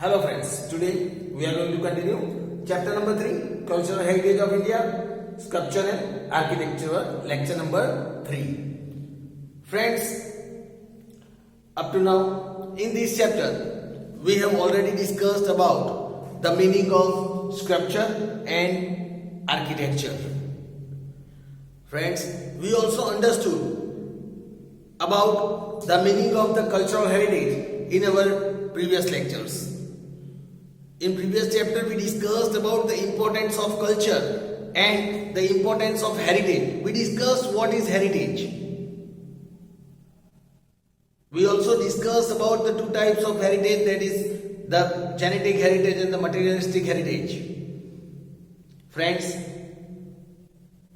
Hello friends, today we are going to continue chapter number 3, Cultural Heritage of India, Sculpture and Architecture, lecture number 3. Friends, up to now in this chapter we have already discussed about the meaning of sculpture and architecture. Friends, we also understood about the meaning of the cultural heritage in our previous lectures. In previous chapter we discussed about the importance of culture and the importance of heritage. We discussed what is heritage. We also discussed about the two types of heritage, that is the genetic heritage and the materialistic heritage. Friends,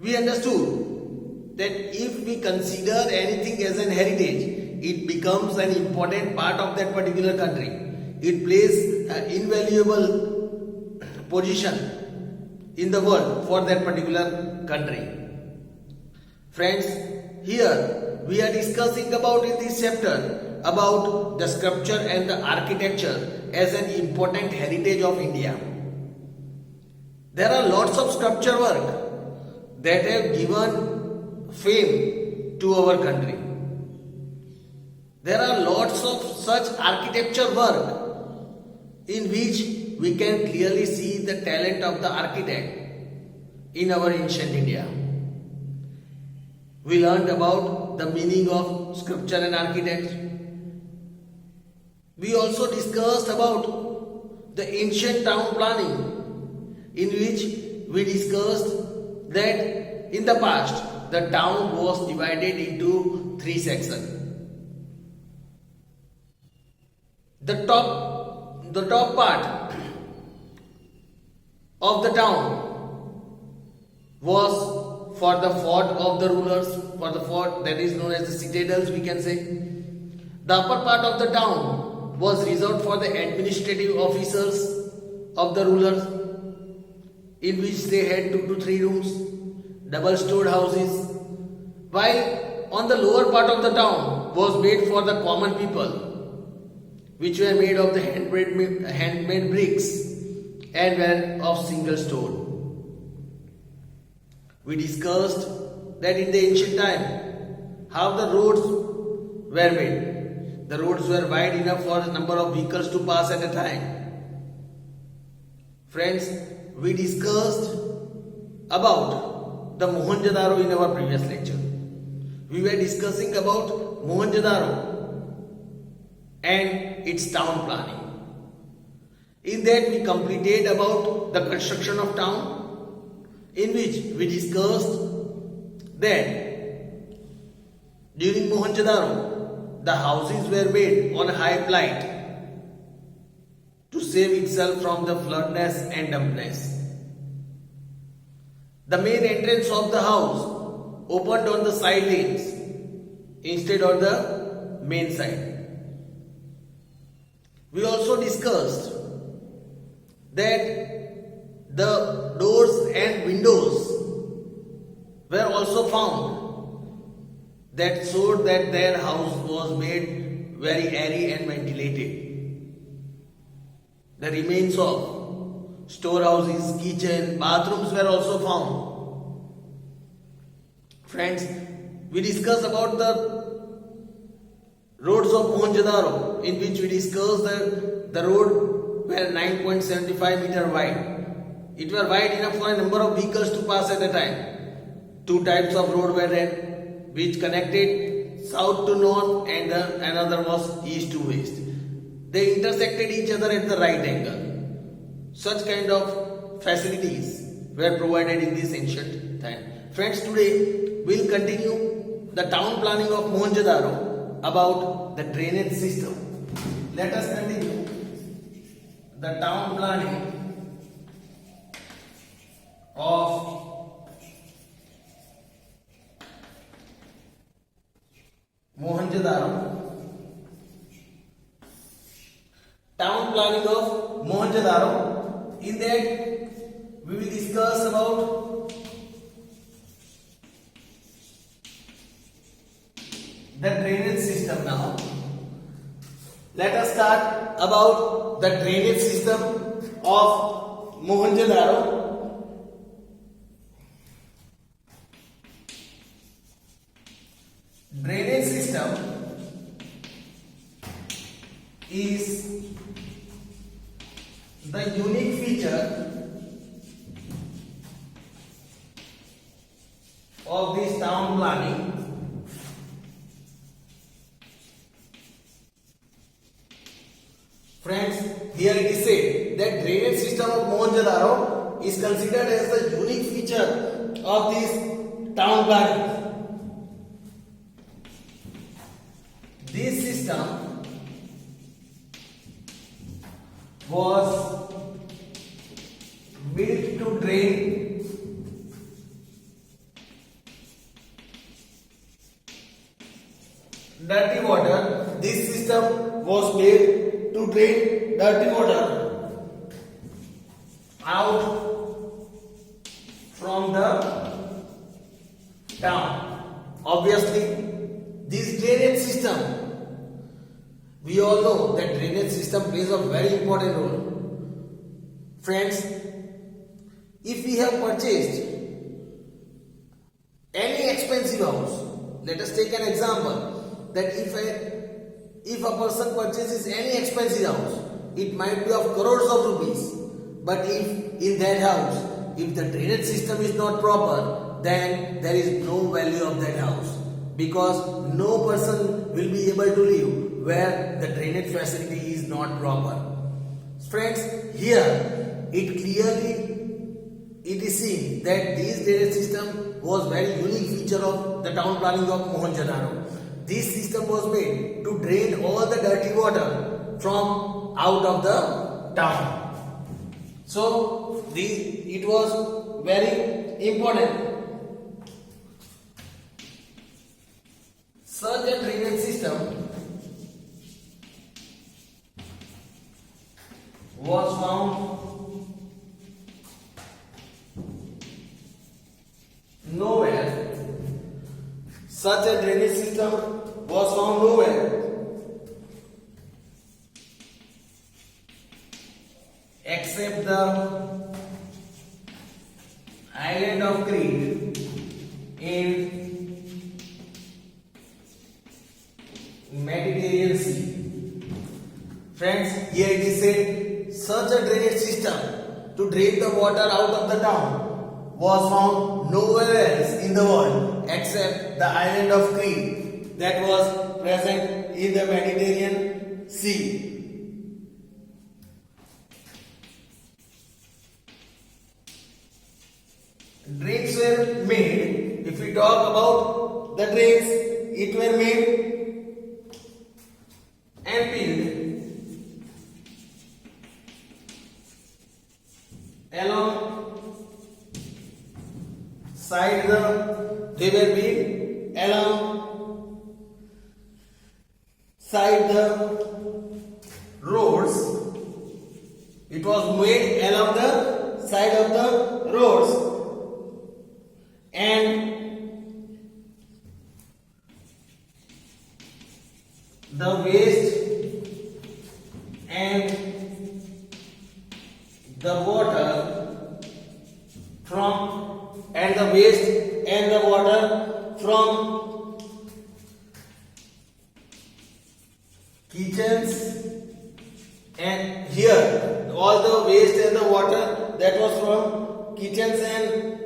we understood that if we consider anything as an heritage, it becomes an important part of that particular country. It plays an invaluable position in the world for that particular country. Friends, here we are discussing about in this chapter about the sculpture and the architecture as an important heritage of India. There are lots of sculpture work that have given fame to our country. There are lots of such architecture work in which we can clearly see the talent of the architect in our ancient India. We learned about the meaning of sculpture and architecture. We also discussed about the ancient town planning, in which we discussed that in the past the town was divided into 3 sections. The top part of the town was for the fort of the rulers, for the fort that is known as the citadels, we can say. The upper part of the town was reserved for the administrative officers of the rulers, in which they had 2 to 3 rooms, double stored houses, while on the lower part of the town was made for the common people, which were made of the handmade bricks and were of single stone. We discussed that in the ancient time how the roads were made. The roads were wide enough for a number of vehicles to pass at a time. Friends, we discussed about the Mohenjo-daro in our previous lecture. We were discussing about Mohenjo-daro and its town planning. In that we completed about the construction of town, in which we discussed that during Mohenjo-daro the houses were made on high plight to save itself from the floodness and dampness. The main entrance of the house opened on the side lanes instead of the main side. We also discussed that the doors and windows were also found that showed that their house was made very airy and ventilated. The remains of storehouses, kitchen, bathrooms were also found. Friends, we discussed about the roads of Mohenjo-daro, in which we discussed that the road were 9.75 meter wide. It were wide enough for a number of vehicles to pass at a time. 2 types of road were there, which connected south to north and another was east to west. They intersected each other at the right angle. Such kind of facilities were provided in this ancient time. Friends, today we will continue the town planning of Mohenjo-daro about the drainage system. Let us continue the town planning of Mohenjo-daro. Town planning of Mohenjo-daro. In that we will discuss about the drainage system now. Let us start about the drainage system of Mohenjo-daro. Drainage system is the unique feature of this town planning. Friends, here it is said that drainage system of Mohenjo-daro is considered as the unique feature of this town planning. This system was built to drain dirty water. This system was built to drain dirty water out from the town. Obviously, this drainage system, we all know that drainage system plays a very important role. Friends, if we have purchased any expensive house, let us take an example that if a person purchases any expensive house, it might be of crores of rupees, but if in that house, if the drainage system is not proper, then there is no value of that house, because no person will be able to live where the drainage facility is not proper. Friends, here it is seen that this drainage system was very unique feature of the town planning of Mohenjo-daro. This system was made to drain all the dirty water from out of the town. So it was very important. Such a drainage system was found nowhere. Such a drainage system was found nowhere except the island of Crete in Mediterranean Sea. Friends, here it is said such a drainage system to drain the water out of the town was found nowhere else in the world except the island of Crete that was present in the Mediterranean Sea. Drains were made, if we talk about the drains, it were made and built along side they were built along side the roads. It was made along the side of the roads, and the waste and the water from kitchens, and here all the waste and the water that was from kitchens and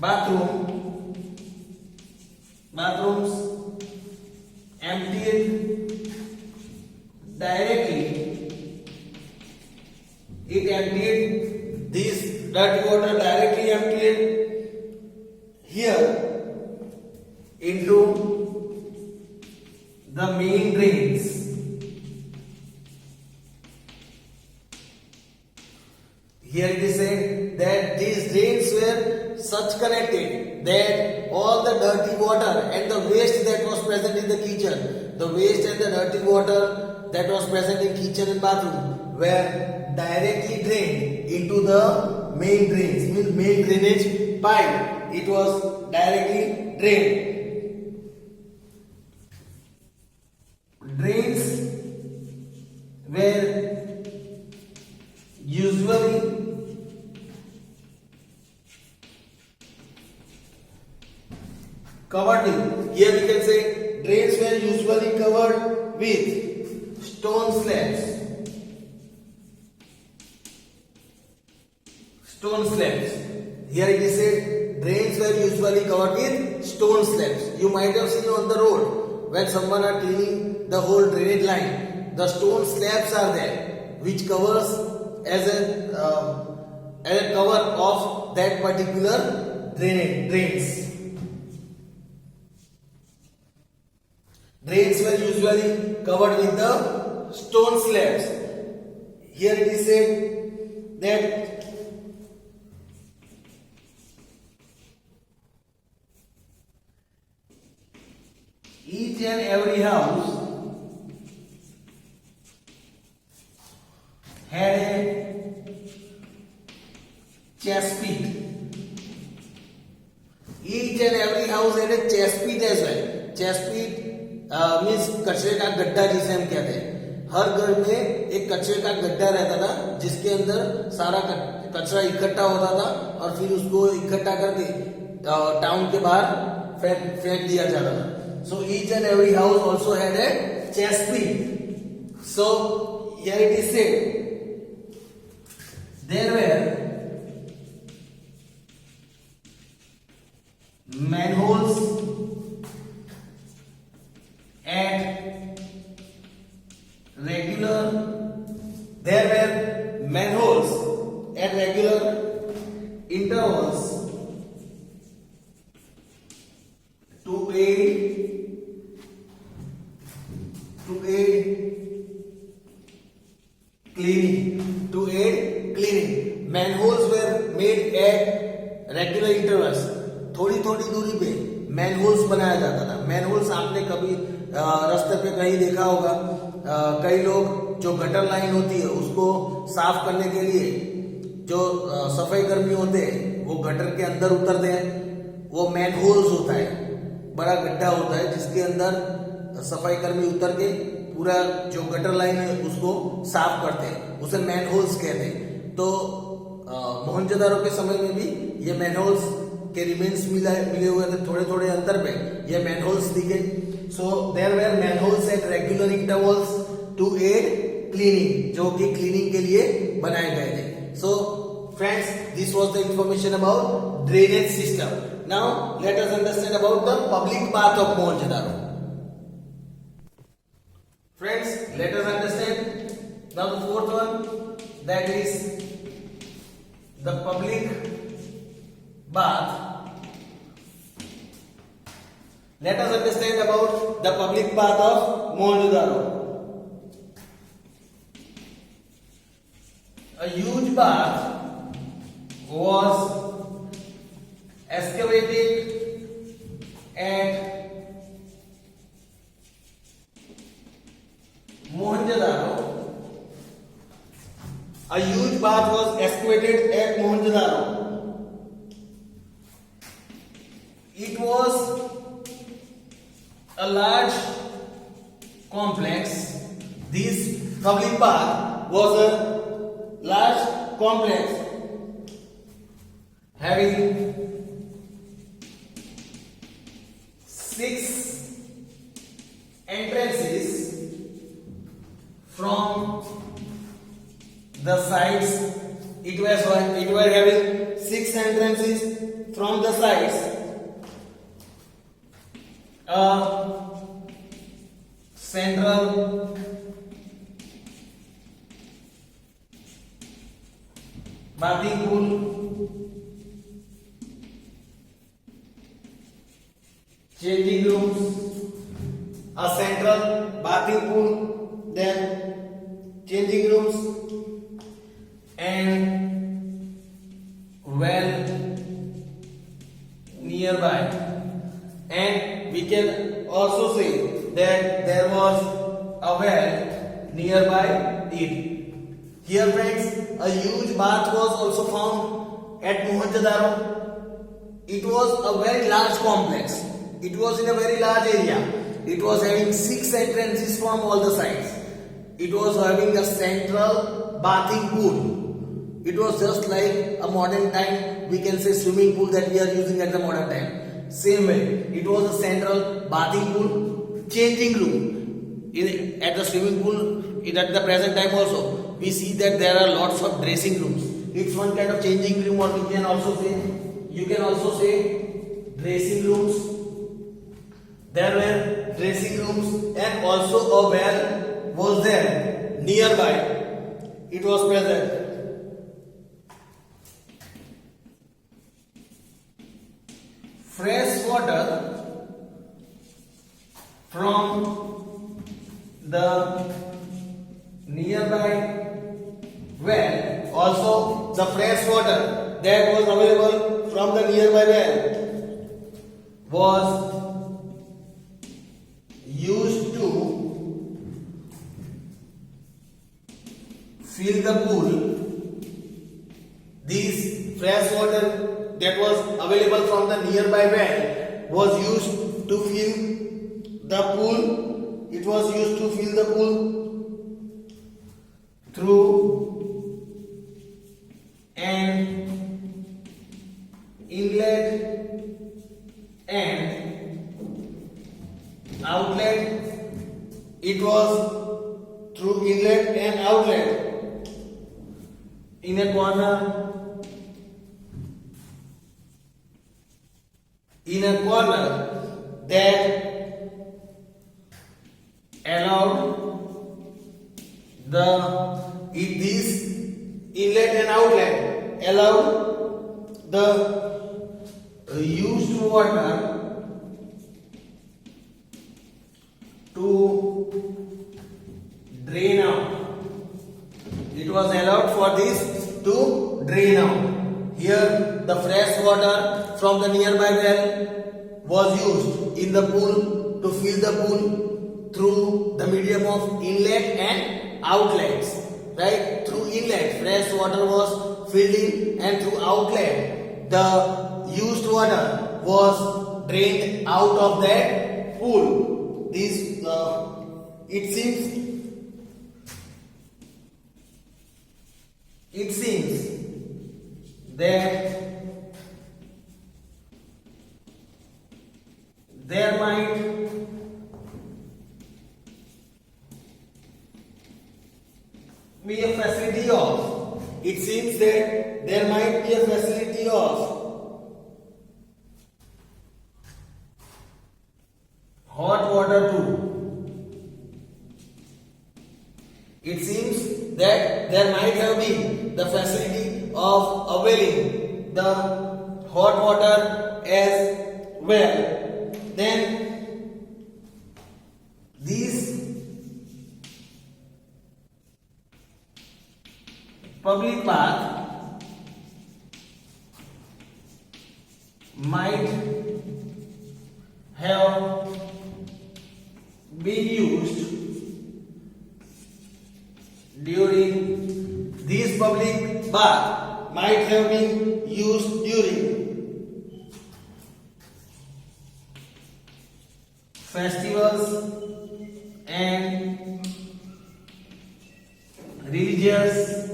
bathrooms emptied directly. It emptied this dirty water directly emptied here into the main drains. Here it is said that these drains were such connected that all the dirty water and the waste that was present in the kitchen, the waste and the dirty water that was present in kitchen and bathroom were directly drained into the main drains, means main drainage pipe. It was directly drained. Drains were Covered with. Here we can say drains were usually covered with stone slabs. Stone slabs. Here it is said drains were usually covered with stone slabs. You might have seen on the road when someone are cleaning the whole drainage line, the stone slabs are there, which covers as a cover of that particular drains. Drains were usually covered with the stone slabs. Here it is said that each and every house had a chest pit. Each and every house had a chest pit as well. Chest pit means कचरे का गड्ढा जिसे हम कहते हैं. हर घर में एक कचरे का गड्ढा रहता था जिसके अंदर सारा कचरा इकट्ठा होता था और फिर उसको इकट्ठा करके टाउन के बाहर फेंक दिया जाता था. So each and every house also had a chest pit. So here it is said there were manholes at regular intervals to aid cleaning. Manholes were made at regular intervals. थोड़ी थोड़ी दूरी पे मैनहोल्स बनाया जाता था. Manholes आपने कभी रास्ते पे कहीं देखा होगा. कई लोग जो गटर लाइन होती है उसको साफ करने के लिए जो सफाई कर्मी होते हैं वो गटर के अंदर उतरते हैं. वो मैनहोल्स होता है, बड़ा गड्ढा होता है जिसके अंदर सफाई कर्मी उतर के पूरा जो गटर लाइन है उसको साफ करते हैं. उसे मैनहोल्स कहते हैं. तो मोहनजोदारो के समय में भी ये मैनहोल्स के रिमेन्स मिले हुए थे. थोड़े थोड़े अंतर पे ये मैनहोल्स दिखे. So there were manholes at regular intervals to aid cleaning, जो कि क्लीनिंग के लिए बनाए गए थे. So friends, this was the information about drainage system. Now let us understand about the public bath of Mohenjodaro. Friends, let us understand now the fourth one, that is the public bath. Let us understand about the public bath of Mohenjo-daro. A huge bath was excavated at Mohenjo-daro. A huge bath was excavated at Mohenjo-daro. It was a large complex. This public bath was a large complex having 6 entrances from the sides. It were having 6 entrances from the sides. A central bathing pool, changing rooms, a central bathing pool, then changing rooms and well nearby. And we can also say that there was a well nearby it. Here friends, a huge bath was also found at Mohenjo-daro. It was a very large complex. It was in a very large area. It was having 6 entrances from all the sides. It was having a central bathing pool. It was just like a modern time, we can say, swimming pool that we are using at the modern time. Same way, it was a central bathing pool, changing room. At the swimming pool, at the present time also, we see that there are lots of dressing rooms. It's one kind of changing room, or we can also say, you can also say dressing rooms. There were dressing rooms, and also a well was there nearby. It was present. Fresh water from the nearby well, also the fresh water that was available from the nearby well was used to fill the pool. This fresh water that was available from the nearby well was used to fill the pool. It was used to fill the pool through an inlet and outlet. It was through inlet and outlet. In a corner that allowed this inlet and outlet allowed the used water to drain out. It was allowed for this to drain out. Here the fresh water from the nearby well was used in the pool to fill the pool through the medium of inlet and outlets. Right? Through inlet, fresh water was filled in, and through outlet, the used water was drained out of that pool. This it seems that there might be a facility of, it seems that there might be a facility of hot water too. It seems that there might have been the facility of availing the hot water as well. Then these public bath might have been used during these public bath might have been used during festivals and religious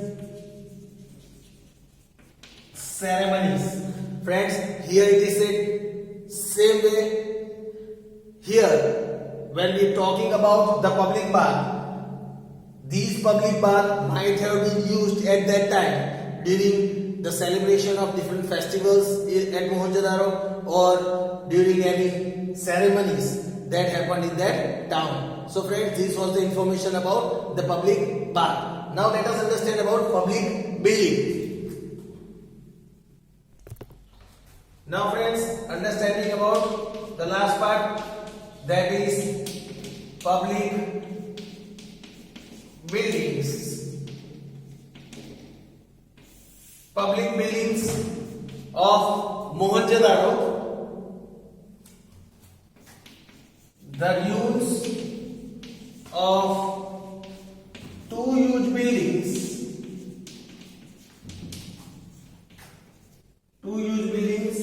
ceremonies. Friends, here it is said same way. Here, when we are talking about the public bath, these public baths might have been used at that time during the celebration of different festivals at Mohenjo-daro or during any ceremonies that happened in that town. So friends, this was the information about the public bath. Now let us understand about public building. Now friends, understanding about the last part, that is public buildings. Public buildings of Mohenjo-daro. The ruins of two huge buildings. Two huge buildings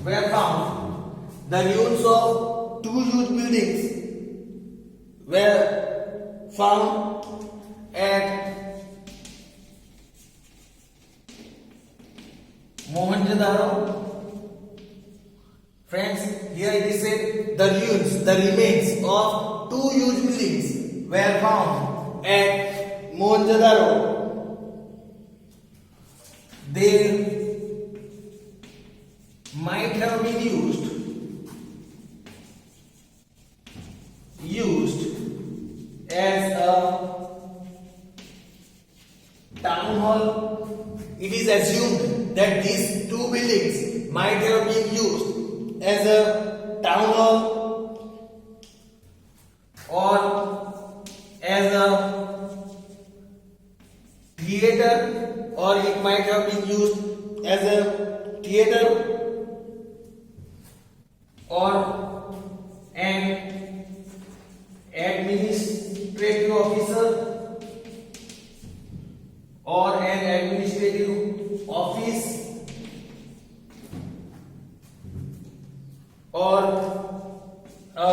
were found. The ruins of two huge buildings were found at Mohenjo-daro. Friends, here it is said the ruins, the remains of two huge buildings were found at Mohenjo-daro. They might have been used as a town hall. It is assumed that these two buildings might have been used as a town hall or as a theater, or it might have been used as a theater or an administrative officer or an administrative office or a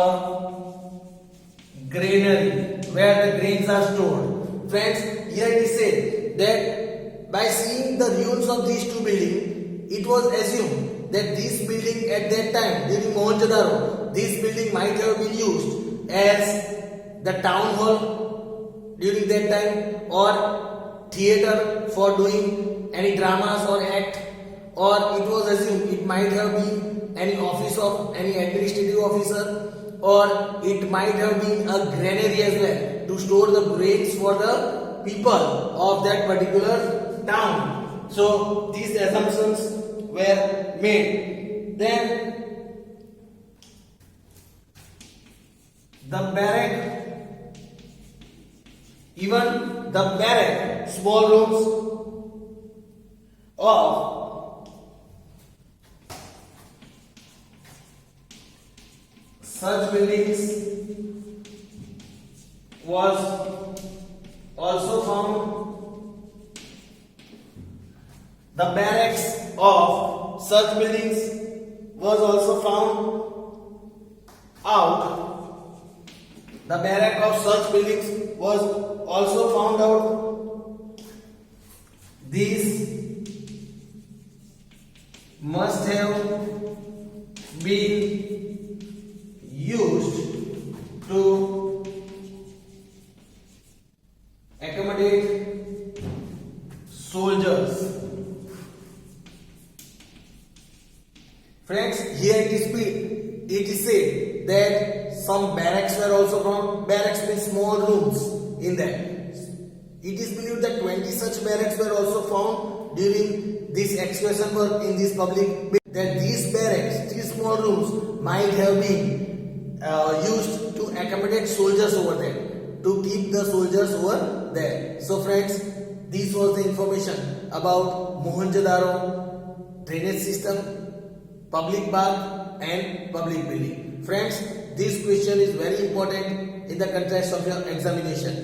granary where the grains are stored. Friends, here it is said that by seeing the ruins of these two buildings, it was assumed that this building at that time during Mohenjo-daro, this building might have been used as the town hall during that time, or theater for doing any dramas or act, or it was assumed it might have been any office of any administrative officer, or it might have been a granary as well to store the grains for the people of that particular town. So these assumptions were made. Then the barrack, even the barrack, small rooms of such buildings was also found. The barracks of such buildings was also found out. The barrack of such buildings was also found out. These must have been used to accommodate soldiers. Friends, here it is said that some barracks were also found. Barracks means small rooms in that. It is believed that 20 such barracks were also found during this excavation work in this public. That these barracks, these small rooms, might have been used to accommodate soldiers over there, to keep the soldiers over there. So friends, this was the information about Mohenjo-daro drainage system, public bath and public building. Friends, this question is very important in the context of your examination.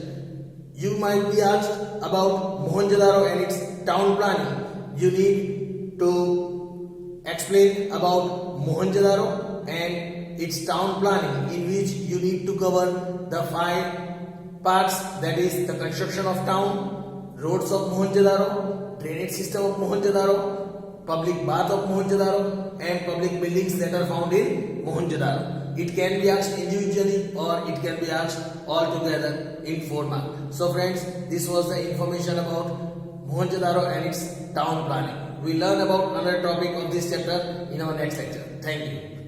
You might be asked about Mohenjo-daro and its town planning. You need to explain about Mohenjo-daro and its town planning, in which you need to cover the 5 parts, that is the construction of town, roads of Mohenjo-daro, drainage system of Mohenjo-daro, public bath of Mohenjo-daro, and public buildings that are found in Mohenjo-daro. It can be asked individually or it can be asked all together in 4 marks. So friends, this was the information about Mohenjo-daro and its town planning. We learn about another topic of this chapter in our next lecture. Thank you.